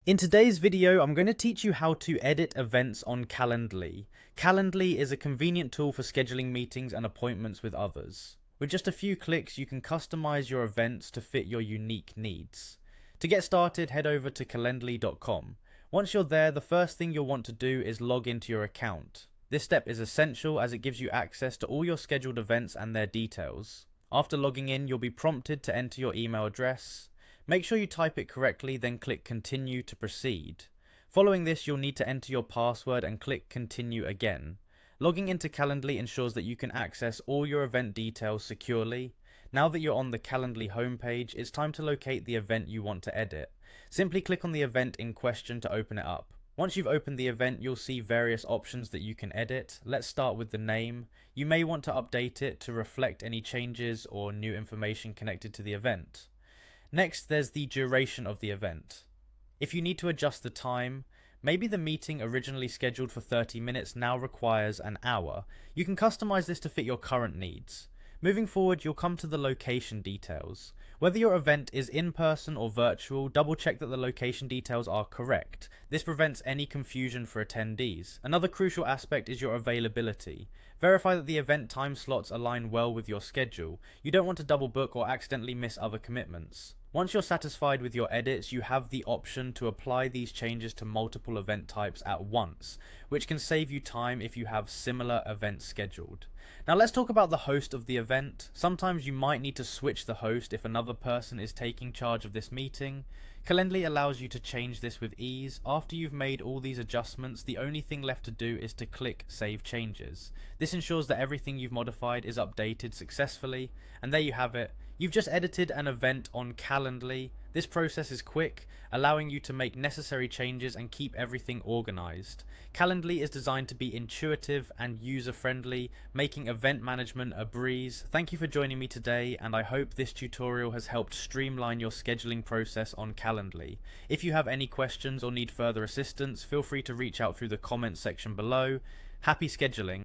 In today's video, I'm going to teach you how to edit events on Calendly. Calendly is a convenient tool for scheduling meetings and appointments with others. With just a few clicks, you can customize your events to fit your unique needs. To get started, head over to calendly.com. Once you're there, the first thing you'll want to do is log into your account. This step is essential as it gives you access to all your scheduled events and their details. After logging in, you'll be prompted to enter your email address. Make sure you type it correctly, then click Continue to proceed. Following this, you'll need to enter your password and click Continue again. Logging into Calendly ensures that you can access all your event details securely. Now that you're on the Calendly homepage, it's time to locate the event you want to edit. Simply click on the event in question to open it up. Once you've opened the event, you'll see various options that you can edit. Let's start with the name. You may want to update it to reflect any changes or new information connected to the event. Next, there's the duration of the event. If you need to adjust the time, maybe the meeting originally scheduled for 30 minutes now requires an hour, you can customize this to fit your current needs. Moving forward, you'll come to the location details. Whether your event is in person or virtual, double check that the location details are correct. This prevents any confusion for attendees. Another crucial aspect is your availability. Verify that the event time slots align well with your schedule. You don't want to double book or accidentally miss other commitments. Once you're satisfied with your edits, you have the option to apply these changes to multiple event types at once, which can save you time if you have similar events scheduled. Now let's talk about the host of the event. Sometimes you might need to switch the host if another person is taking charge of this meeting. Calendly allows you to change this with ease. After you've made all these adjustments, the only thing left to do is to click Save Changes. This ensures that everything you've modified is updated successfully, and there you have it. You've just edited an event on Calendly. This process is quick, allowing you to make necessary changes and keep everything organized. Calendly is designed to be intuitive and user-friendly, making event management a breeze. Thank you for joining me today, and I hope this tutorial has helped streamline your scheduling process on Calendly. If you have any questions or need further assistance, feel free to reach out through the comments section below. Happy scheduling!